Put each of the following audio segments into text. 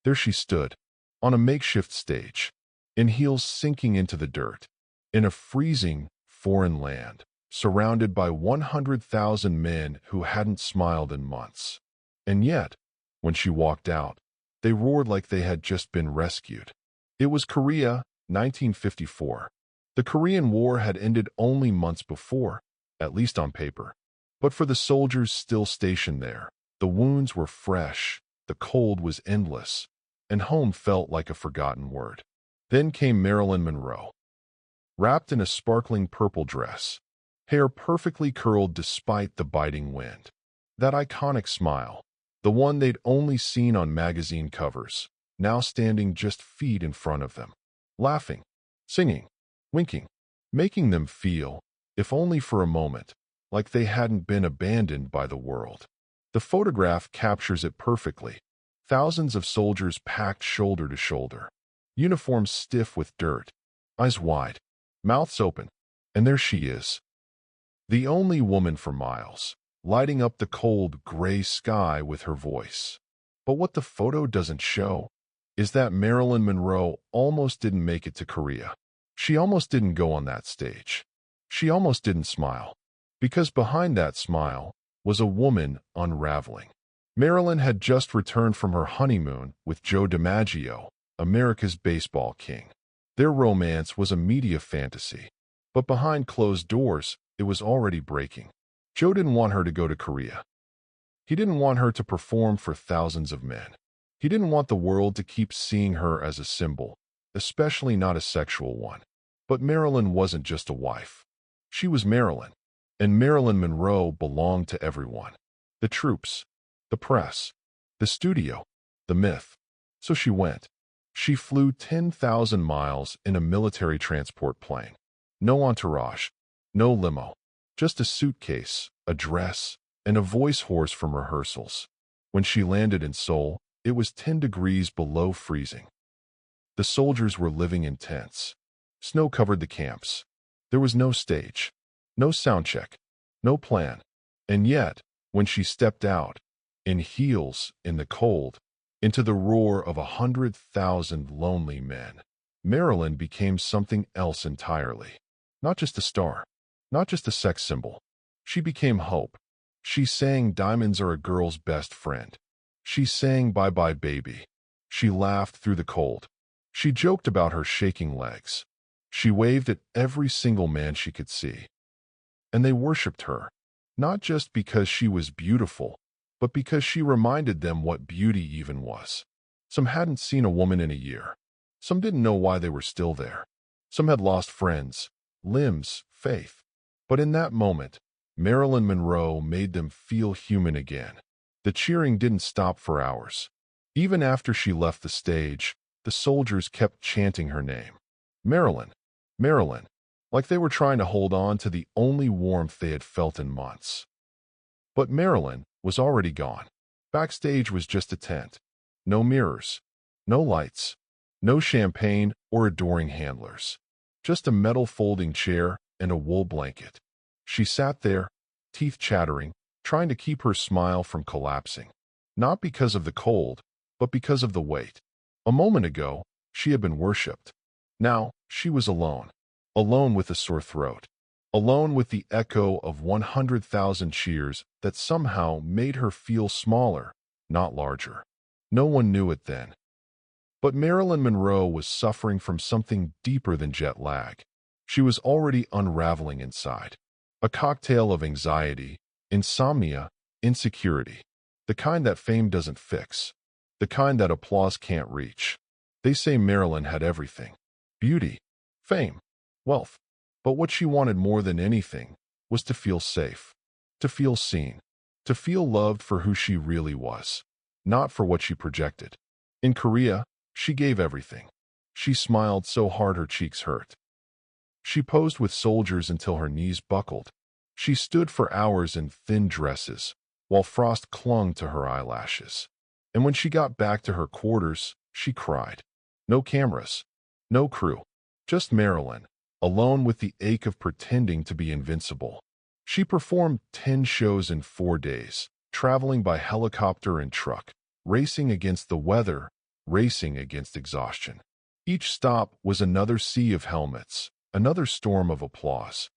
There she stood, on a makeshift stage, in heels sinking into the dirt, in a freezing, foreign land, surrounded by 100,000 men who hadn't smiled in months. And yet, when she walked out, they roared like they had just been rescued. It was Korea, 1954. The Korean War had ended only months before, at least on paper. But for the soldiers still stationed there, the wounds were fresh, the cold was endless, and home felt like a forgotten word. Then came Marilyn Monroe, wrapped in a sparkling purple dress, hair perfectly curled despite the biting wind. That iconic smile, the one they'd only seen on magazine covers, now standing just feet in front of them, laughing, singing, winking, making them feel, if only for a moment, like they hadn't been abandoned by the world. The photograph captures it perfectly. Thousands of soldiers packed shoulder to shoulder, uniforms stiff with dirt, eyes wide, mouths open, and there she is, the only woman for miles, lighting up the cold, gray sky with her voice. But what the photo doesn't show is that Marilyn Monroe almost didn't make it to Korea. She almost didn't go on that stage. She almost didn't smile. Because behind that smile was a woman unraveling. Marilyn had just returned from her honeymoon with Joe DiMaggio, America's baseball king. Their romance was a media fantasy, but behind closed doors, it was already breaking. Joe didn't want her to go to Korea. He didn't want her to perform for thousands of men. He didn't want the world to keep seeing her as a symbol, especially not a sexual one. But Marilyn wasn't just a wife. She was Marilyn, and Marilyn Monroe belonged to everyone. The troops, the press, the studio, the myth. So she went. She flew 10,000 miles in a military transport plane. No entourage, no limo, just a suitcase, a dress, and a voice horse from rehearsals. When she landed in Seoul, it was 10 degrees below freezing. The soldiers were living in tents. Snow covered the camps. There was no stage, no sound check, no plan. And yet, when she stepped out, in heels, in the cold, into the roar of 100,000 lonely men, Marilyn became something else entirely. Not just a star, not just a sex symbol. She became hope. She sang "Diamonds Are a Girl's Best Friend." She sang "Bye Bye Baby." She laughed through the cold. She joked about her shaking legs. She waved at every single man she could see. And they worshipped her, not just because she was beautiful, but because she reminded them what beauty even was. Some hadn't seen a woman in a year. Some didn't know why they were still there. Some had lost friends, limbs, faith. But in that moment, Marilyn Monroe made them feel human again. The cheering didn't stop for hours. Even after she left the stage, the soldiers kept chanting her name. Marilyn, Marilyn, like they were trying to hold on to the only warmth they had felt in months. But Marilyn was already gone. Backstage was just a tent. No mirrors, no lights, no champagne or adoring handlers. Just a metal folding chair and a wool blanket. She sat there, teeth chattering, trying to keep her smile from collapsing. Not because of the cold, but because of the weight. A moment ago, she had been worshipped. Now, she was alone. Alone with a sore throat. Alone with the echo of 100,000 cheers that somehow made her feel smaller, not larger. No one knew it then. But Marilyn Monroe was suffering from something deeper than jet lag. She was already unraveling inside. A cocktail of anxiety, insomnia, insecurity. The kind that fame doesn't fix. The kind that applause can't reach. They say Marilyn had everything. Beauty, fame, wealth. But what she wanted more than anything was to feel safe, to feel seen, to feel loved for who she really was, not for what she projected. In Korea, she gave everything. She smiled so hard her cheeks hurt. She posed with soldiers until her knees buckled. She stood for hours in thin dresses, while frost clung to her eyelashes. And when she got back to her quarters, she cried. No cameras, no crew, just Marilyn, alone with the ache of pretending to be invincible. She performed 10 shows in 4 days, traveling by helicopter and truck, racing against the weather, racing against exhaustion. Each stop was another sea of helmets, another storm of applause.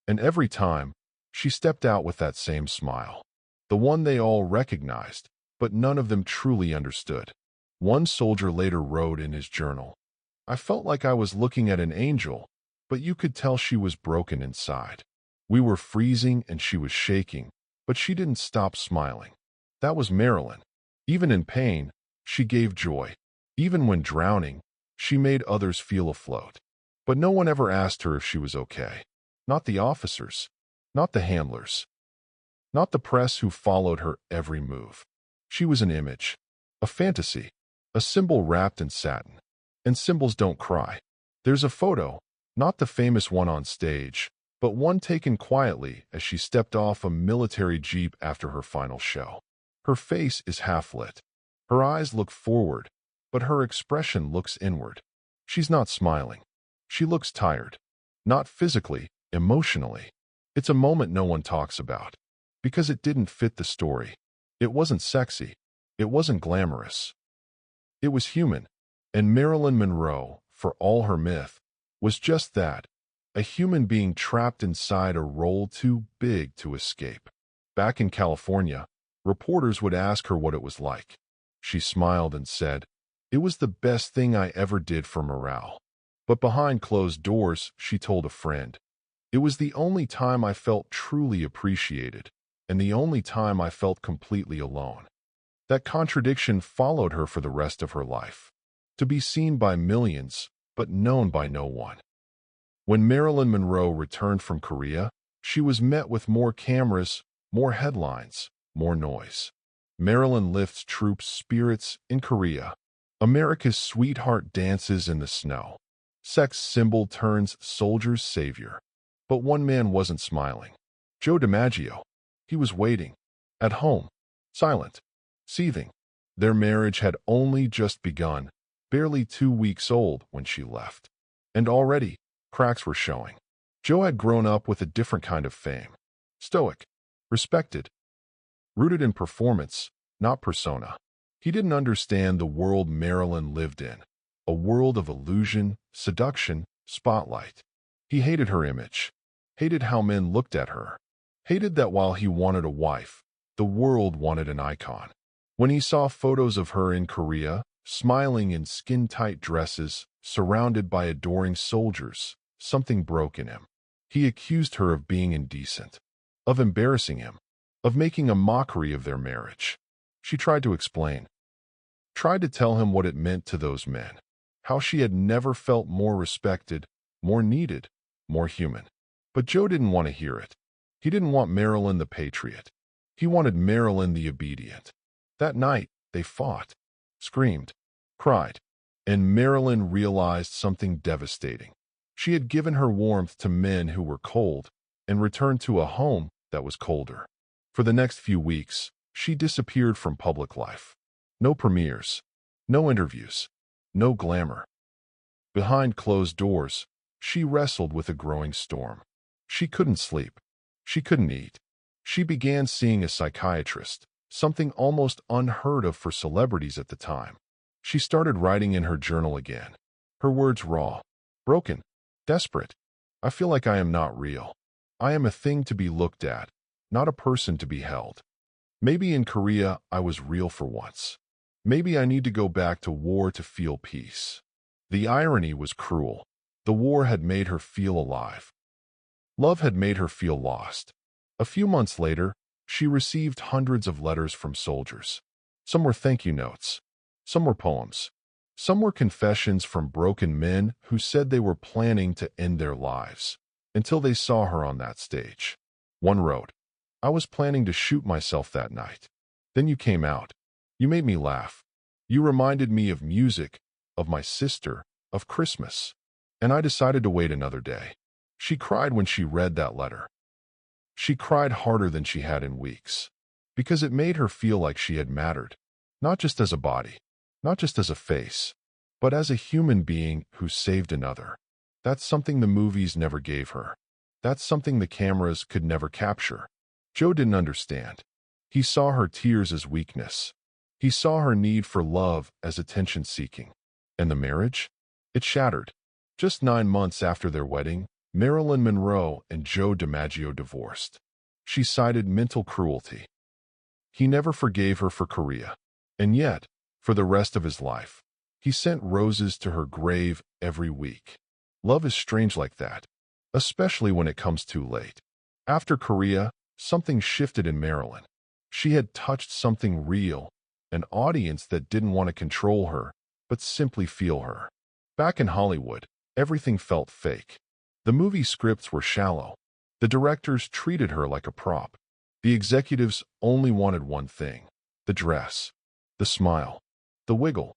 And every time, she stepped out with that same smile. The one they all recognized, but none of them truly understood. One soldier later wrote in his journal, "I felt like I was looking at an angel, but you could tell she was broken inside. We were freezing and she was shaking, but she didn't stop smiling." That was Marilyn. Even in pain, she gave joy. Even when drowning, she made others feel afloat. But no one ever asked her if she was okay. Not the officers, not the handlers, not the press who followed her every move. She was an image, a fantasy, a symbol wrapped in satin. And symbols don't cry. There's a photo, not the famous one on stage, but one taken quietly as she stepped off a military jeep after her final show. Her face is half lit. Her eyes look forward, but her expression looks inward. She's not smiling. She looks tired. Not physically, emotionally. It's a moment no one talks about. Because it didn't fit the story. It wasn't sexy. It wasn't glamorous. It was human. And Marilyn Monroe, for all her myth, was just that, a human being trapped inside a role too big to escape. Back in California, reporters would ask her what it was like. She smiled and said, "It was the best thing I ever did for morale." But behind closed doors, she told a friend, "It was the only time I felt truly appreciated, and the only time I felt completely alone." That contradiction followed her for the rest of her life. To be seen by millions, but known by no one. When Marilyn Monroe returned from Korea, she was met with more cameras, more headlines, more noise. Marilyn lifts troops' spirits in Korea. America's sweetheart dances in the snow. Sex symbol turns soldier's savior. But one man wasn't smiling. Joe DiMaggio. He was waiting. At home. Silent. Seething. Their marriage had only just begun. Barely 2 weeks old when she left. And already, cracks were showing. Joe had grown up with a different kind of fame. Stoic. Respected. Rooted in performance, not persona. He didn't understand the world Marilyn lived in. A world of illusion, seduction, spotlight. He hated her image. Hated how men looked at her. Hated that while he wanted a wife, the world wanted an icon. When he saw photos of her in Korea, smiling in skin-tight dresses, surrounded by adoring soldiers, something broke in him. He accused her of being indecent, of embarrassing him, of making a mockery of their marriage. She tried to explain, tried to tell him what it meant to those men, how she had never felt more respected, more needed, more human. But Joe didn't want to hear it. He didn't want Marilyn the patriot. He wanted Marilyn the obedient. That night, they fought. Screamed, cried, and Marilyn realized something devastating. She had given her warmth to men who were cold and returned to a home that was colder. For the next few weeks, she disappeared from public life. No premieres, no interviews, no glamour. Behind closed doors, she wrestled with a growing storm. She couldn't sleep. She couldn't eat. She began seeing a psychiatrist, something almost unheard of for celebrities at the time. She started writing in her journal again. Her words raw, broken, desperate. "I feel like I am not real. I am a thing to be looked at, not a person to be held. Maybe in Korea I was real for once. Maybe I need to go back to war to feel peace." The irony was cruel. The war had made her feel alive. Love had made her feel lost. A few months later, she received hundreds of letters from soldiers. Some were thank you notes. Some were poems. Some were confessions from broken men who said they were planning to end their lives until they saw her on that stage. One wrote, "I was planning to shoot myself that night. Then you came out. You made me laugh. You reminded me of music, of my sister, of Christmas. And I decided to wait another day." She cried when she read that letter. She cried harder than she had in weeks, because it made her feel like she had mattered, not just as a body, not just as a face, but as a human being who saved another. That's something the movies never gave her. That's something the cameras could never capture. Joe didn't understand. He saw her tears as weakness. He saw her need for love as attention-seeking. And the marriage? It shattered. Just 9 months after their wedding, Marilyn Monroe and Joe DiMaggio divorced. She cited mental cruelty. He never forgave her for Korea. And yet, for the rest of his life, he sent roses to her grave every week. Love is strange like that, especially when it comes too late. After Korea, something shifted in Marilyn. She had touched something real, an audience that didn't want to control her, but simply feel her. Back in Hollywood, everything felt fake. The movie scripts were shallow. The directors treated her like a prop. The executives only wanted one thing: the dress, the smile, the wiggle.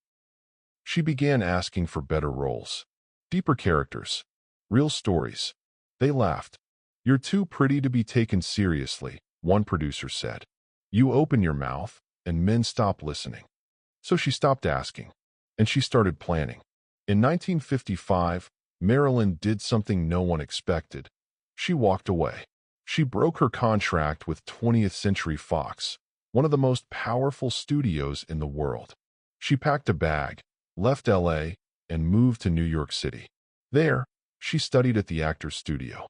She began asking for better roles, deeper characters, real stories. They laughed. "You're too pretty to be taken seriously," one producer said. "You open your mouth, and men stop listening." So she stopped asking, and she started planning. In 1955, Marilyn did something no one expected. She walked away. She broke her contract with 20th Century Fox, one of the most powerful studios in the world. She packed a bag, left LA, and moved to New York City. There, she studied at the Actors Studio,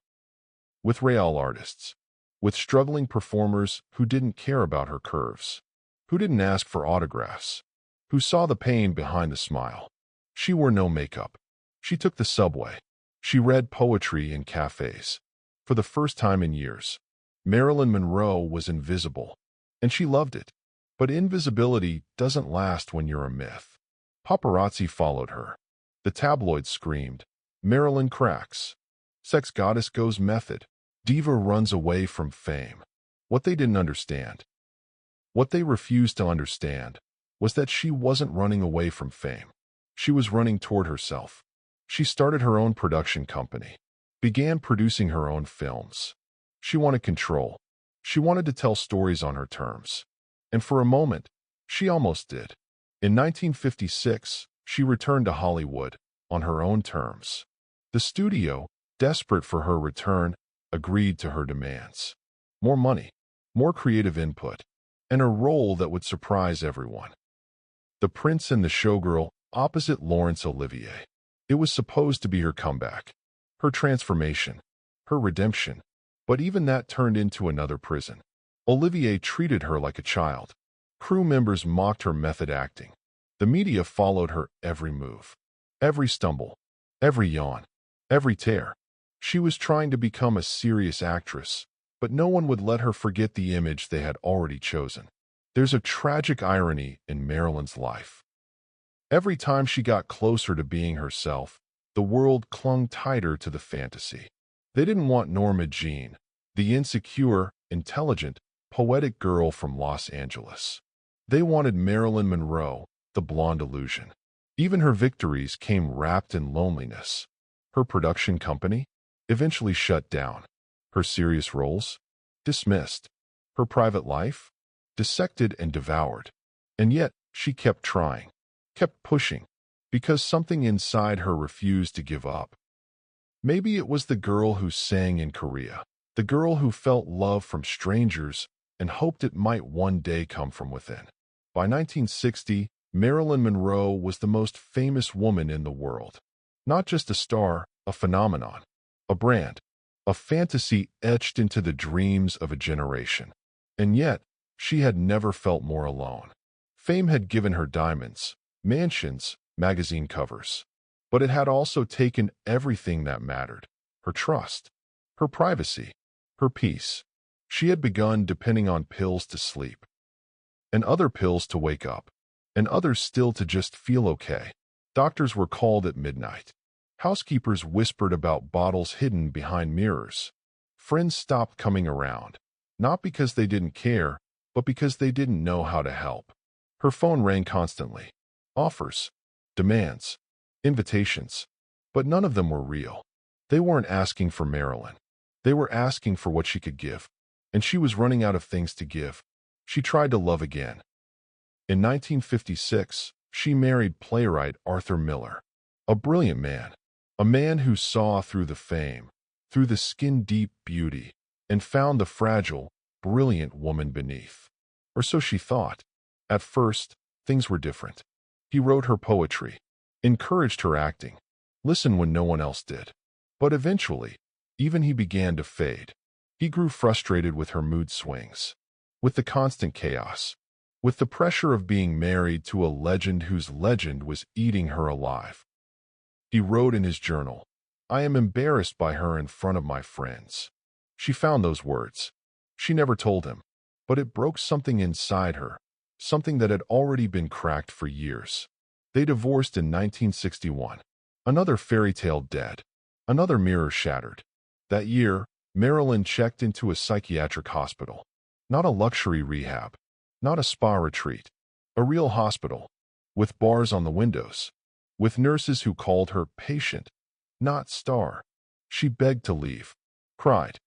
with real artists, with struggling performers who didn't care about her curves, who didn't ask for autographs, who saw the pain behind the smile. She wore no makeup. She took the subway. She read poetry in cafes. For the first time in years, Marilyn Monroe was invisible, and she loved it. But invisibility doesn't last when you're a myth. Paparazzi followed her. The tabloids screamed, "Marilyn cracks. Sex goddess goes method. Diva runs away from fame." What they didn't understand, what they refused to understand, was that she wasn't running away from fame. She was running toward herself. She started her own production company, began producing her own films. She wanted control. She wanted to tell stories on her terms. And for a moment, she almost did. In 1956, she returned to Hollywood on her own terms. The studio, desperate for her return, agreed to her demands. More money, more creative input, and a role that would surprise everyone. The Prince and the Showgirl opposite Laurence Olivier. It was supposed to be her comeback, her transformation, her redemption, but even that turned into another prison. Olivier treated her like a child. Crew members mocked her method acting. The media followed her every move, every stumble, every yawn, every tear. She was trying to become a serious actress, but no one would let her forget the image they had already chosen. There's a tragic irony in Marilyn's life. Every time she got closer to being herself, the world clung tighter to the fantasy. They didn't want Norma Jean, the insecure, intelligent, poetic girl from Los Angeles. They wanted Marilyn Monroe, the blonde illusion. Even her victories came wrapped in loneliness. Her production company eventually shut down. Her serious roles dismissed. Her private life dissected and devoured. And yet, she kept trying, kept pushing, because something inside her refused to give up. Maybe it was the girl who sang in Korea, the girl who felt love from strangers and hoped it might one day come from within. By 1960, Marilyn Monroe was the most famous woman in the world. Not just a star, a phenomenon, a brand, a fantasy etched into the dreams of a generation. And yet, she had never felt more alone. Fame had given her diamonds, mansions, magazine covers. But it had also taken everything that mattered: her trust, her privacy, her peace. She had begun depending on pills to sleep, and other pills to wake up, and others still to just feel okay. Doctors were called at midnight. Housekeepers whispered about bottles hidden behind mirrors. Friends stopped coming around, not because they didn't care, but because they didn't know how to help. Her phone rang constantly. Offers, demands, invitations. But none of them were real. They weren't asking for Marilyn. They were asking for what she could give. And she was running out of things to give. She tried to love again. In 1956, she married playwright Arthur Miller, a brilliant man, a man who saw through the fame, through the skin-deep beauty, and found the fragile, brilliant woman beneath. Or so she thought. At first, things were different. He wrote her poetry, encouraged her acting, listened when no one else did. But eventually, even he began to fade. He grew frustrated with her mood swings, with the constant chaos, with the pressure of being married to a legend whose legend was eating her alive. He wrote in his journal, "I am embarrassed by her in front of my friends." She found those words. She never told him, but it broke something inside her, something that had already been cracked for years. They divorced in 1961. Another fairy tale dead. Another mirror shattered. That year, Marilyn checked into a psychiatric hospital. Not a luxury rehab. Not a spa retreat. A real hospital. With bars on the windows. With nurses who called her patient, not star. She begged to leave. Cried.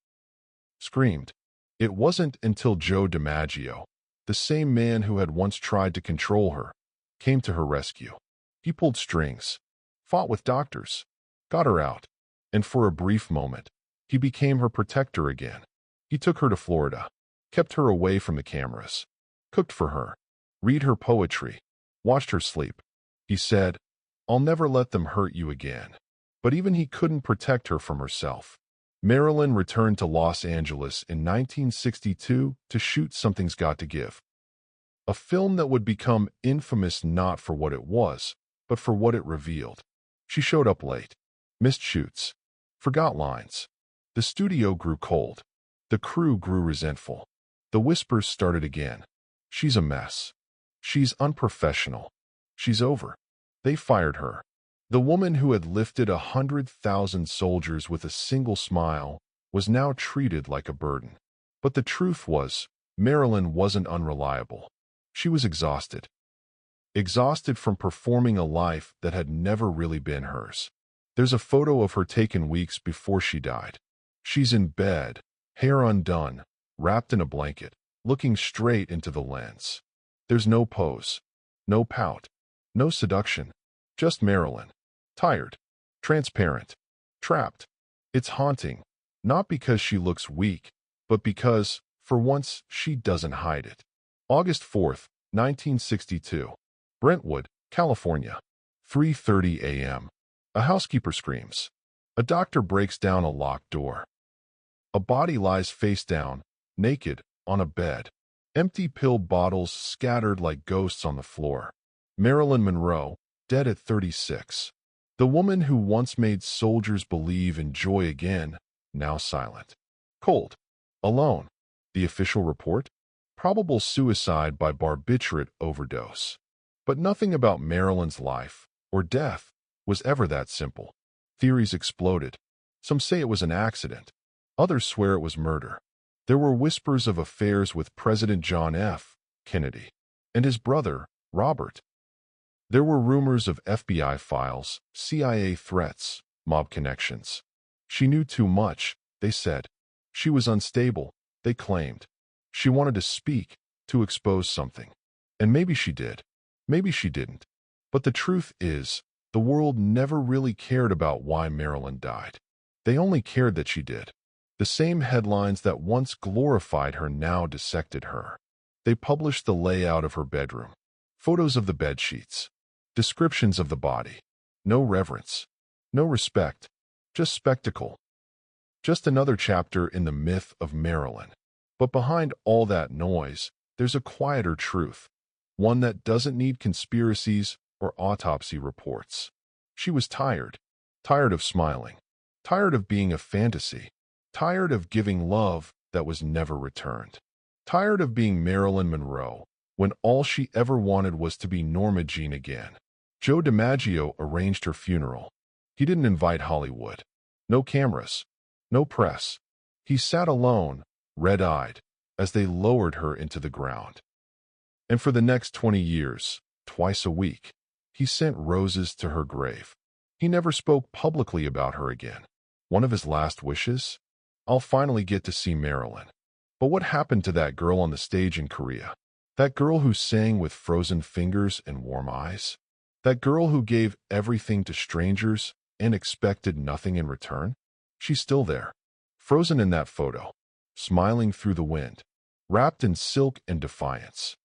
Screamed. It wasn't until Joe DiMaggio, the same man who had once tried to control her, came to her rescue. He pulled strings, fought with doctors, got her out, and for a brief moment, he became her protector again. He took her to Florida, kept her away from the cameras, cooked for her, read her poetry, watched her sleep. He said, "I'll never let them hurt you again." But even he couldn't protect her from herself. Marilyn returned to Los Angeles in 1962 to shoot Something's Got to Give, a film that would become infamous not for what it was, but for what it revealed. She showed up late, missed shoots, forgot lines. The studio grew cold. The crew grew resentful. The whispers started again. She's a mess. She's unprofessional. She's over. They fired her. The woman who had lifted 100,000 soldiers with a single smile was now treated like a burden. But the truth was, Marilyn wasn't unreliable. She was exhausted. Exhausted from performing a life that had never really been hers. There's a photo of her taken weeks before she died. She's in bed, hair undone, wrapped in a blanket, looking straight into the lens. There's no pose, no pout, no seduction, just Marilyn. Tired, transparent, trapped. It's haunting, not because she looks weak, but because, for once, she doesn't hide it. August 4th, 1962. Brentwood, California. 3:30 a.m. A housekeeper screams. A doctor breaks down a locked door. A body lies face down, naked, on a bed. Empty pill bottles scattered like ghosts on the floor. Marilyn Monroe, dead at 36. The woman who once made soldiers believe in joy again, now silent. Cold. Alone. The official report? Probable suicide by barbiturate overdose. But nothing about Marilyn's life, or death, was ever that simple. Theories exploded. Some say it was an accident. Others swear it was murder. There were whispers of affairs with President John F. Kennedy and his brother, Robert. There were rumors of FBI files, CIA threats, mob connections. She knew too much, they said. She was unstable, they claimed. She wanted to speak, to expose something. And maybe she did. Maybe she didn't. But the truth is, the world never really cared about why Marilyn died. They only cared that she did. The same headlines that once glorified her now dissected her. They published the layout of her bedroom, photos of the bedsheets, descriptions of the body. No reverence, no respect, just spectacle. Just another chapter in the myth of Marilyn. But behind all that noise, there's a quieter truth, one that doesn't need conspiracies or autopsy reports. She was tired, tired of smiling, tired of being a fantasy, tired of giving love that was never returned, tired of being Marilyn Monroe when all she ever wanted was to be Norma Jean again. Joe DiMaggio arranged her funeral. He didn't invite Hollywood. No cameras. No press. He sat alone, red-eyed, as they lowered her into the ground. And for the next 20 years, twice a week, he sent roses to her grave. He never spoke publicly about her again. One of his last wishes? I'll finally get to see Marilyn. But what happened to that girl on the stage in Korea? That girl who sang with frozen fingers and warm eyes? That girl who gave everything to strangers and expected nothing in return? She's still there, frozen in that photo, smiling through the wind, wrapped in silk and defiance.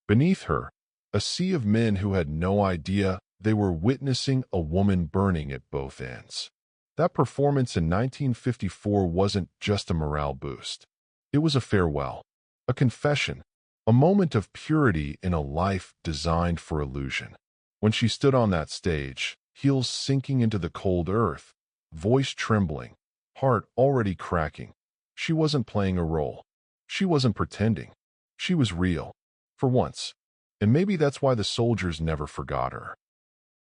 Beneath her, A sea of men who had no idea they were witnessing a woman burning at both ends. That performance in 1954 wasn't just a morale boost. It was a farewell, a confession, a moment of purity in a life designed for illusion. When she stood on that stage, heels sinking into the cold earth, voice trembling, heart already cracking, she wasn't playing a role. She wasn't pretending. She was real, for once. And maybe that's why the soldiers never forgot her.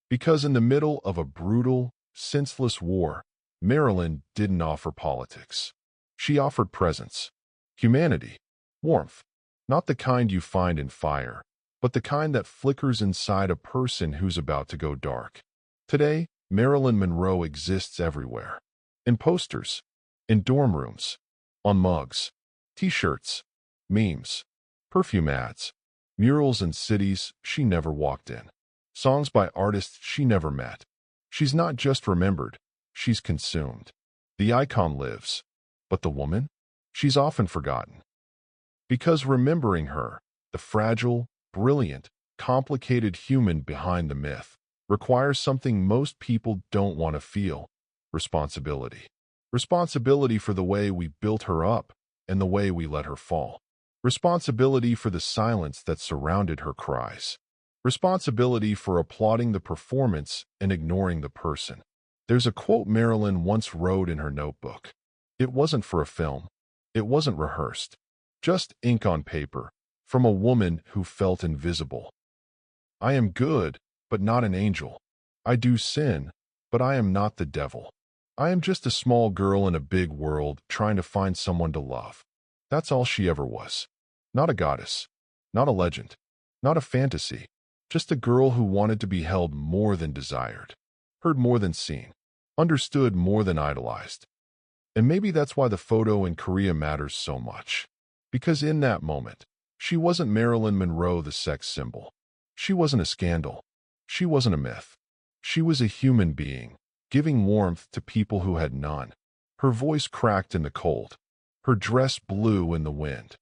Because in the middle of a brutal, senseless war, Marilyn didn't offer politics. She offered presence, humanity, warmth, not the kind you find in fire, but the kind that flickers inside a person who's about to go dark. Today, Marilyn Monroe exists everywhere. In posters, in dorm rooms, on mugs, t-shirts, memes, perfume ads, murals in cities she never walked in, songs by artists she never met. She's not just remembered, she's consumed. The icon lives, but the woman? She's often forgotten. Because remembering her, the fragile, brilliant, complicated human behind the myth, requires something most people don't want to feel: responsibility. Responsibility for the way we built her up and the way we let her fall. Responsibility for the silence that surrounded her cries. Responsibility for applauding the performance and ignoring the person. There's a quote Marilyn once wrote in her notebook. It wasn't for a film. It wasn't rehearsed. Just ink on paper, from a woman who felt invisible. I am good, but not an angel. I do sin, but I am not the devil. I am just a small girl in a big world trying to find someone to love. That's all she ever was. Not a goddess, not a legend, not a fantasy, just a girl who wanted to be held more than desired, heard more than seen, understood more than idolized. And maybe that's why the photo in Korea matters so much. Because in that moment, she wasn't Marilyn Monroe, the sex symbol. She wasn't a scandal. She wasn't a myth. She was a human being, giving warmth to people who had none. Her voice cracked in the cold. Her dress blew in the wind.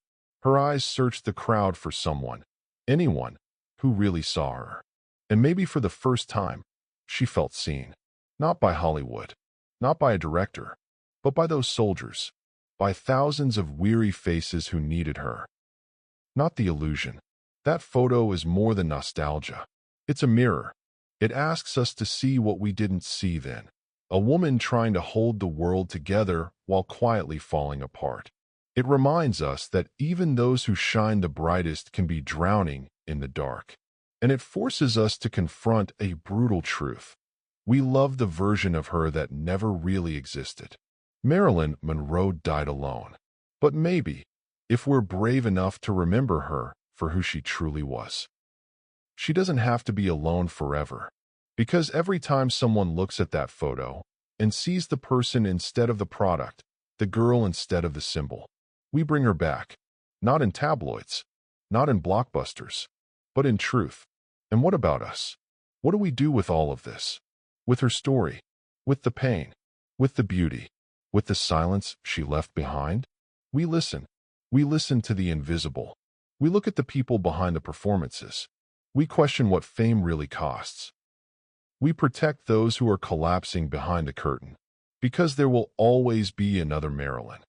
Her eyes searched the crowd for someone, anyone, who really saw her. And maybe for the first time, she felt seen. Not by Hollywood, not by a director, but by those soldiers, by thousands of weary faces who needed her. Not the illusion. That photo is more than nostalgia. It's a mirror. It asks us to see what we didn't see then. A woman trying to hold the world together while quietly falling apart. It reminds us that even those who shine the brightest can be drowning in the dark. And it forces us to confront a brutal truth. We love the version of her that never really existed. Marilyn Monroe died alone. But maybe, if we're brave enough to remember her for who she truly was, she doesn't have to be alone forever. Because every time someone looks at that photo and sees the person instead of the product, the girl instead of the symbol, we bring her back. Not in tabloids, not in blockbusters, but in truth. And what about us? What do we do with all of this? With her story, with the pain, with the beauty, with the silence she left behind? We listen. We listen to the invisible. We look at the people behind the performances. We question what fame really costs. We protect those who are collapsing behind the curtain. Because there will always be another Marilyn.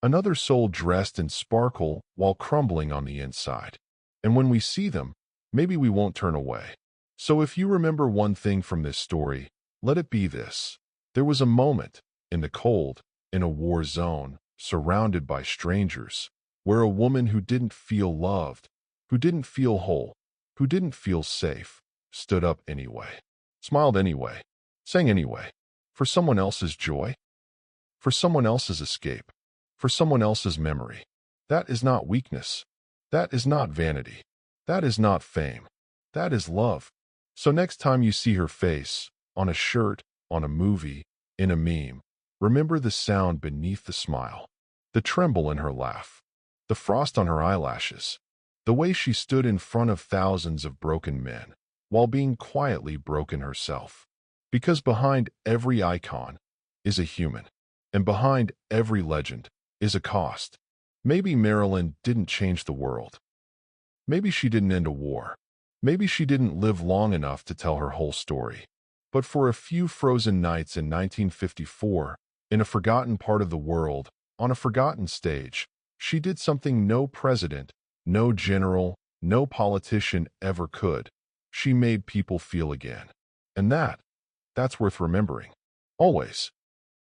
Another soul dressed in sparkle while crumbling on the inside. And when we see them, maybe we won't turn away. So if you remember one thing from this story, let it be this. There was a moment, in the cold, in a war zone, surrounded by strangers, where a woman who didn't feel loved, who didn't feel whole, who didn't feel safe, stood up anyway, smiled anyway, sang anyway, for someone else's joy, for someone else's escape, for someone else's memory. That is not weakness. That is not vanity. That is not fame. That is love. So next time you see her face, on a shirt, on a movie, in a meme, remember the sound beneath the smile, the tremble in her laugh, the frost on her eyelashes, the way she stood in front of thousands of broken men, while being quietly broken herself. Because behind every icon is a human, and behind every legend is a cost. Maybe Marilyn didn't change the world. Maybe she didn't end a war. Maybe she didn't live long enough to tell her whole story. But for a few frozen nights in 1954, in a forgotten part of the world, on a forgotten stage, she did something no president, no general, no politician ever could. She made people feel again. And that's worth remembering. Always.